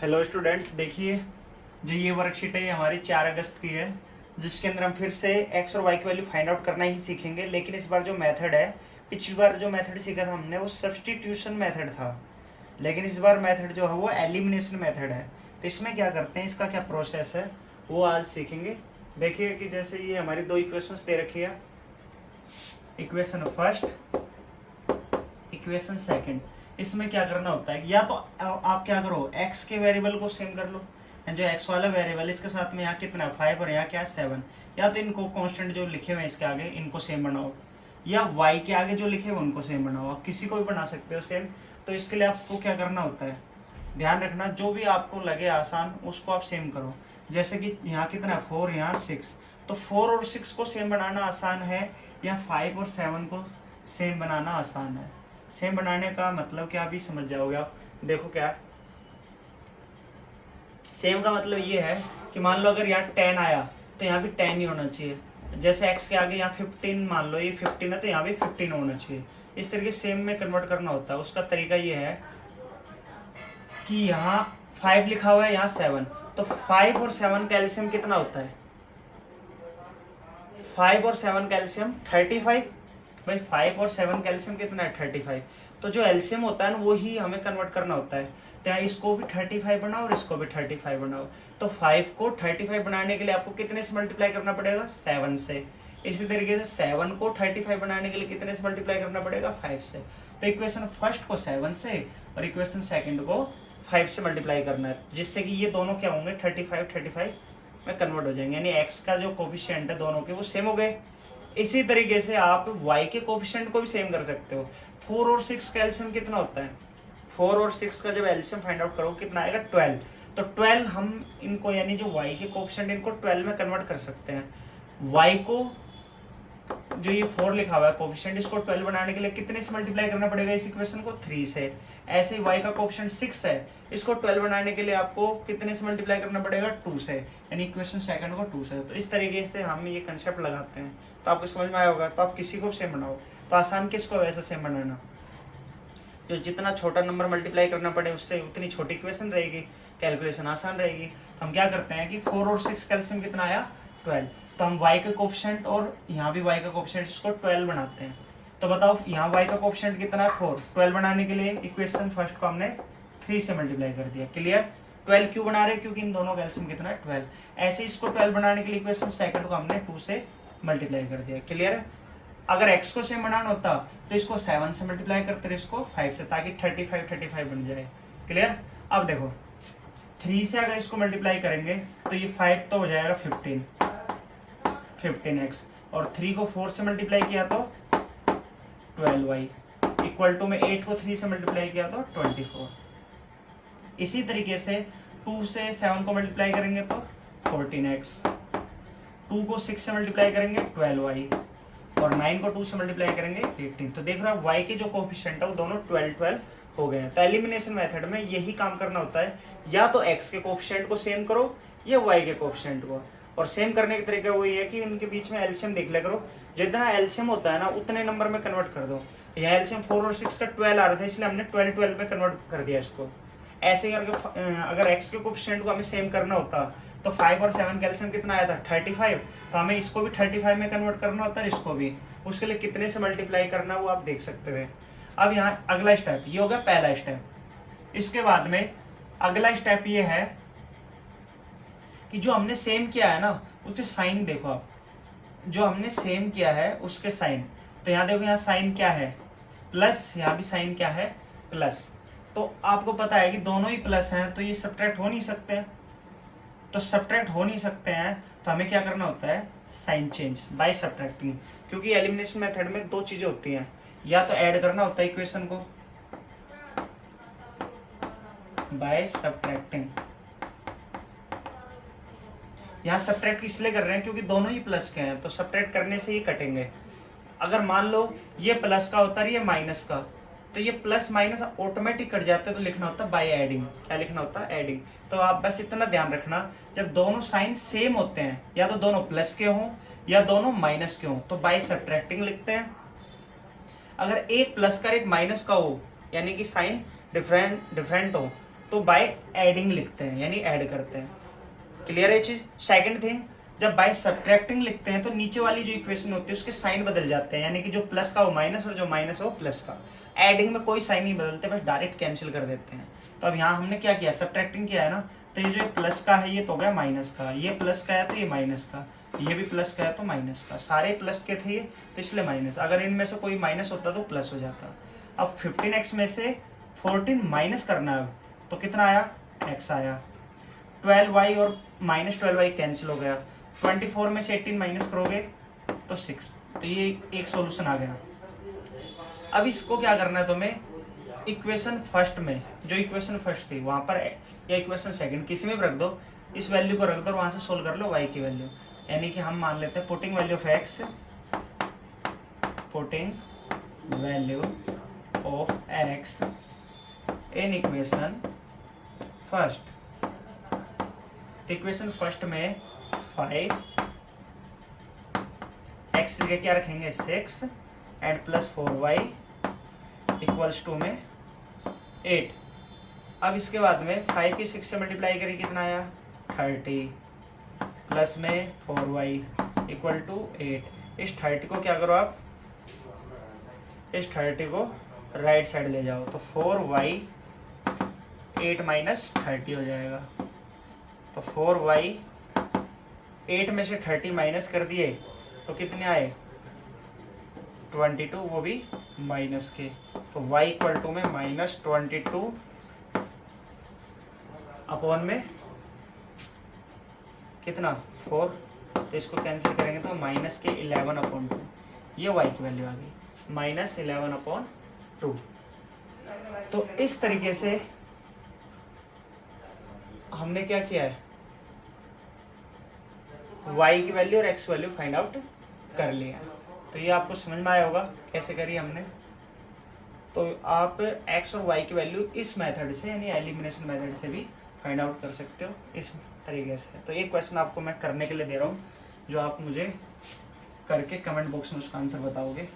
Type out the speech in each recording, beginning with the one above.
Hello students, देखिए जो ये वर्कशीट है ये हमारी 4 अगस्त की है, जिसके अंदर हम फिर से एक्स और वाई की वैल्यू फाइंड आउट करना ही सीखेंगे। लेकिन इस बार जो मेथड है, पिछली बार जो मेथड सीखा था हमने वो सब्स्टिट्यूशन मेथड था, लेकिन इस बार मेथड जो है वो एलिमिनेशन मेथड है। तो इसमें क्या करते हैं, इसका क्या प्रोसेस है वो आज सीखेंगे। देखिए कि जैसे ये हमारी दो इक्वेशंस दे रखी है, इक्वेशन फर्स्ट, इक्वेशन सेकंड। इसमें क्या करना होता है, या तो आप क्या करो, x के वेरिएबल को सेम कर लो, जो x वाला वेरिएबल इसके साथ में यहाँ कितना 5 और यहाँ क्या 7, या तो इनको कांस्टेंट जो लिखे हुए हैं इसके आगे इनको सेम बनाओ, या y के आगे जो लिखे हुए उनको सेम बनाओ। आप किसी को भी बना सकते हो सेम। तो इसके लिए आपको क्या करना होता है, ध्यान रखना, जो भी आपको लगे आसान उसको आप सेम करो। जैसे कि यहाँ कितना 4, यहाँ 6, तो 4 और 6 को सेम बनाना आसान है, या 5 और 7 को सेम बनाना आसान है। सेम बनाने का मतलब क्या भी समझ जाओगे आप। देखो क्या सेम का मतलब ये है कि मान लो अगर यहाँ 10 आया तो यहाँ भी 10 ही होना चाहिए। जैसे x के आगे यहाँ 15, मान लो ये 15 है तो यहाँ भी 15 होना चाहिए। इस तरीके सेम में कन्वर्ट करना होता है। उसका तरीका ये है कि यहाँ 5 लिखा हुआ है, यहाँ 7, तो 5 और 7 का एलसीएम कितना होता है, 5 और 7 का एलसीएम 35। भाई 5 और 7 का एलसीएम कितना है 35। तो जो एलसीएम होता है ना वो ही हमें कन्वर्ट करना होता है। तो यहाँ इसको भी 35 बनाओ और इसको भी 35 बनाओ। तो 5 को 35 बनाने के लिए आपको कितने से मल्टीप्लाई करना पड़ेगा, 7 से। इसी तरीके से 7 को 35 बनाने के लिए कितने से मल्टीप्लाई करना पड़ेगा, 5 से। तो इक्वेशन फर्स्ट को 7 से और इक्वेशन सेकंड को 5 से मल्टीप्लाई करना है, जिससे कि ये दोनों क्या होंगे 35 में कन्वर्ट हो जाएंगे। यानी x का जो कोफिशिएंट है दोनों के वो सेम हो गए। इसी तरीके से आप y के कोफिशिएंट को भी सेम कर सकते हो। 4 और 6 का एलसीएम कितना होता है, 4 और 6 का जब एलसीएम फाइंड आउट करो कितना आएगा 12। तो 12 हम इनको यानी जो y के कोफिशिएंट इनको 12 में कन्वर्ट कर सकते हैं। y को जो ये 4 लिखा हुआ है कोफिशिएंट, इसको 12 बनाने के लिए कितने से मल्टीप्लाई करना पड़ेगा इस इक्वेशन को, 3 से। ऐसे ही y का कोफिशिएंट 6 है, इसको 12 बनाने के लिए आपको कितने से मल्टीप्लाई करना पड़ेगा, 2 से। यानी इक्वेशन सेकंड को 2 से। तो इस तरीके से हम ये कंसेप्ट लगाते हैं। तो आपको समझ में आया होगा। तो आप किसी को सेम बनाओ, तो आसान किसको वैसा सेम बनाना, जो जितना छोटा नंबर मल्टीप्लाई करना पड़े उससे उतनी छोटी इक्वेशन रहेगी, कैलकुलेशन आसान रहेगी। तो हम क्या करते हैं कि 4 और 6 का एलसीएम कितना आया 12, तो हम y का कोफिशिएंट और यहाँ भी y का कोफिशिएंट इसको 12 बनाते हैं। तो बताओ यहाँ y का कोफिशिएंट कितना है 4, 12 बनाने के लिए इक्वेशन फर्स्ट को हमने 3 से मल्टीप्लाई कर दिया। क्लियर। 12 क्यों बना रहे, क्योंकि इन दोनों का एलसीएम कितना है 12। ऐसे इसको 12 बनाने के लिए इक्वेशन सेकंड को हमने 2 से मल्टीप्लाई कर दिया। क्लियर है। अगर x को सेम बनाना होता तो इसको 7 से मल्टीप्लाई करते रहे, इसको 5 से, ताकि 35 बन जाए। क्लियर। अब देखो 3 से अगर इसको मल्टीप्लाई करेंगे तो ये 5 तो हो जाएगा 15x, और 3 को 4 से मल्टीप्लाई किया तो 12y, इक्वल टू में 8 को 3 से मल्टीप्लाई किया तो 24। इसी तरीके से 2 से 7 को मल्टीप्लाई करेंगे तो 14x, 2 को 6 से मल्टीप्लाई करेंगे 12y, और 9 को 2 से मल्टीप्लाई करेंगे 18। तो देख रहे हो y के जो कोफिशिएंट है वो दोनों 12 हो गए हैं। तो एलिमिनेशन मेथड में यही काम करना होता है, या तो x के कोफिशिएंट को सेम करो या y के कोफिशिएंट को। और सेम करने का तरीका वही है कि इनके बीच में एलसीएम देख लिया करो, जितना एलसीएम होता है ना उतने नंबर में कन्वर्ट कर दो। यहाँ एलसीएम 4 और 6 का 12 आ रहा था, इसलिए हमने 12 में कन्वर्ट कर दिया इसको। ऐसे करके अगर x के कोफिशिएंट को हमें सेम करना होता तो 5 और 7 का एलसीएम कितना आया था 35, तो हमें इसको भी 35 में कन्वर्ट करना होता है, इसको भी। उसके लिए कितने से मल्टीप्लाई करना वो आप देख सकते थे। अब यहाँ अगला स्टेप ये होगा, पहला स्टेप। इसके बाद में अगला स्टेप ये है कि जो हमने सेम किया है ना उसके साइन देखो आप, जो हमने सेम किया है उसके साइन। तो यहाँ देखो, यहाँ साइन क्या है प्लस, यहाँ भी साइन क्या है प्लस। तो आपको पता है कि दोनों ही प्लस हैं, तो ये सब्ट्रैक्ट हो नहीं सकते। तो सब्ट्रैक्ट हो नहीं सकते हैं तो हमें क्या करना होता है, साइन चेंज बाय सब्ट्रैक्टिंग। क्योंकि एलिमिनेशन मेथड में दो चीजें होती हैं, या तो ऐड करना होता है इक्वेशन को बाय सब्ट्रैक्टिंग। यहाँ सब्ट्रैक्ट इसलिए कर रहे हैं क्योंकि दोनों ही प्लस के हैं, तो सब्ट्रैक्ट करने से ही कटेंगे। अगर मान लो ये प्लस का होता है ये माइनस का, तो ये प्लस माइनस ऑटोमेटिक कट जाता है, तो लिखना होता है बाय एडिंग। क्या लिखना होता है, एडिंग। तो आप बस इतना ध्यान रखना, जब दोनों साइन सेम होते हैं, या तो दोनों प्लस के हों या दोनों माइनस के हों, तो बाय सब्ट्रैक्टिंग लिखते हैं। अगर एक प्लस का एक माइनस का हो, यानी कि साइन डिफरेंट हो, तो बाय एडिंग लिखते हैं, यानी ऐड करते हैं। क्लियर है चीज। सेकंड थिंग, जब बाय सब्ट्रैक्टिंग लिखते हैं तो नीचे वाली जो इक्वेशन होती है उसके साइन बदल जाते हैं, यानी कि जो प्लस का वो माइनस और जो माइनस है वो प्लस का। एडिंग में कोई साइन नहीं बदलते, बस डायरेक्ट कैंसिल कर देते हैं। तो अब यहाँ हमने क्या किया, सब्ट्रैक्टिंग किया है ना, तो ये जो प्लस का है ये तो हो गया माइनस का, ये प्लस का है तो ये माइनस का, ये भी प्लस का है तो माइनस का, सारे प्लस के थे ये तो इसलिए माइनस। अगर इनमें से कोई माइनस होता तो प्लस हो जाता। अब 15x में से 14 माइनस करना है, तो कितना आया, x आया। 12y और माइनस 12y कैंसिल हो गया। 24 में से 18 माइनस करोगे तो 6। तो ये एक सॉल्यूशन आ गया। अब इसको क्या करना है तुम्हें, इक्वेशन फर्स्ट में, जो इक्वेशन फर्स्ट थी वहां पर, या इक्वेशन सेकंड, किसी में भी रख दो, इस वैल्यू को रख दो और वहां से सोल्व कर लो y की वैल्यू। यानी कि हम मान लेते हैं putting value of x, putting value of x in equation first. तो इक्वेशन फर्स्ट में 5 x जगह क्या रखेंगे 6 and plus 4y equals to में 8। अब इसके बाद में 5 की 6 से मल्टीप्लाई करें कितना आया 30, प्लस में 4y इक्वल टू 8। इस 30 को क्या करो आप, इस 30 को राइट साइड ले जाओ, तो 4y 8 माइनस 30 हो जाएगा। तो 4y 8 में से 30 माइनस कर दिए तो कितने आए 22, वो भी माइनस के। तो y इक्वल टू में माइनस 22 अपॉन में कितना 4, तो इसको कैंसिल करेंगे तो माइनस के 11 अपॉन 2, ये y की वैल्यू आ गई माइनस 11 अपॉन 2। तो इस तरीके से हमने क्या किया है, y की वैल्यू और x वैल्यू फाइंड आउट कर लिया। तो ये आपको समझ में आया होगा कैसे करी हमने। तो आप x और y की वैल्यू इस मेथड से, यानी एलिमिनेशन मेथड से भी फाइंड आउट कर सकते हो इस तरीके से। तो ये क्वेश्चन आपको मैं करने के लिए दे रहा हूँ, जो आप मुझे करके कमेंट बॉक्स में उसका आंसर बताओगे।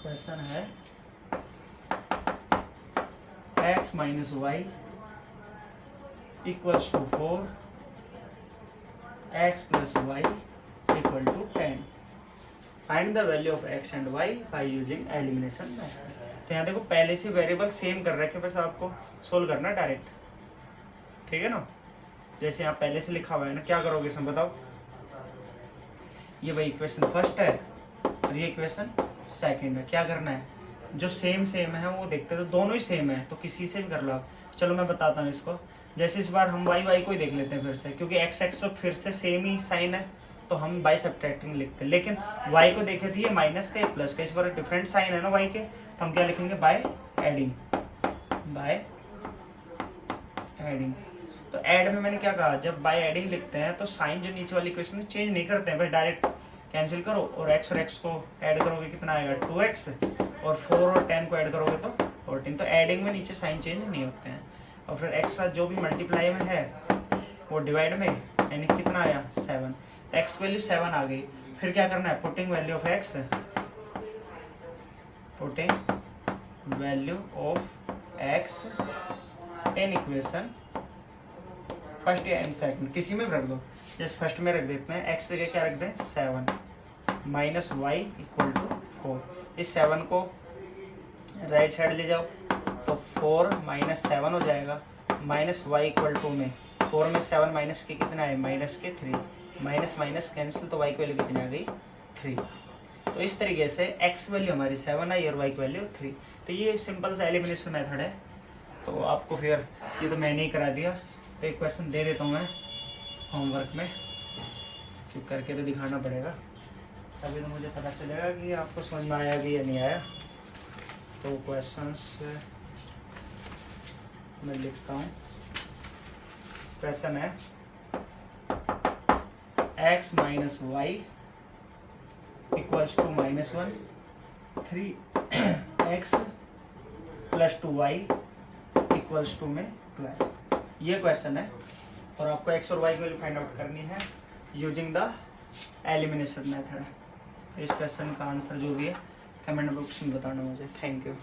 क्वेश्चन है x minus y equals to 4, x plus y equal to 10। Find the value of x and y by using elimination method. तो यहाँ देखो पहले से वेरिएबल सेम कर रखे, बस आपको सोल्व करना डायरेक्ट, ठीक है ना। जैसे यहाँ पहले से लिखा हुआ है ना, क्या करोगे इसमें बताओ। ये भाई इक्वेशन फर्स्ट है और ये इक्वेशन सेकंड है। क्या करना है, जो सेम है वो देखते हैं, तो दोनों ही सेम है तो किसी से भी कर लो आप। चलो मैं बताता हूँ इसको। जैसे इस बार हम y को ही देख लेते हैं फिर से, क्योंकि x तो फिर से सेम ही साइन है तो हम बाय सब्ट्रैक्टिंग लिखते हैं। लेकिन y को देखे थे ये माइनस का, प्लस का, इस बार डिफरेंट साइन है ना y के, तो हम क्या लिखेंगे बाय एडिंग, बाय एडिंग। तो ऐड में मैंने क्या कहा, जब बाय एडिंग लिखते हैं तो साइन जो नीचे वाली इक्वेशन में चेंज नहीं करते हैं, बस डायरेक्ट कैंसिल करो और x को ऐड करोगे कितना आएगा 2x, और 4 और 10 को ऐड करोगे तो 14। तो एडिंग में नीचे साइन चेंज नहीं होते हैं। और फिर x साथ जो भी मल्टीप्लाई में है वो डिवाइड में, यानी कितना आया 7, तो x वैल्यू 7 आ गई। फिर क्या करना है, putting value of x, putting value of x in equation first या सेकंड, किसी में भी रख दो। जैसे फर्स्ट में रख देते हैं, x जगह क्या रख दें 7 माइनस वाई इक्वल टू 4। इस 7 को राइट साइड ले जाओ तो 4 माइनस 7 हो जाएगा, माइनस वाई इक्वल टू में 4 में 7 माइनस के कितना है माइनस के 3, माइनस माइनस कैंसिल, तो y की वैल्यू कितनी आ गई 3। तो इस तरीके से x वैल्यू हमारी 7 आई और y की वैल्यू 3। तो ये सिंपल सा एलिमिनेशन मेथड है। तो आपको फिर ये तो मैंने ही करा दिया, तो एक क्वेश्चन दे देता हूँ मैं होमवर्क में, क्योंकि करके तो दिखाना पड़ेगा, तभी तो मुझे पता चलेगा कि आपको समझ में आया भी या नहीं आया। तो क्वेश्चंस मैं लिखता हूँ। क्वेश्चन है x minus y equals to -1, 3x plus 2y equals to में 12। ये क्वेश्चन है। और आपको एक्स और वाई की वैल्यू फाइंड आउट करनी है यूजिंग द एलिमिनेशन मेथड। इस क्वेश्चन का आंसर जो भी है कमेंट बॉक्स में बताना मुझे। Thank you.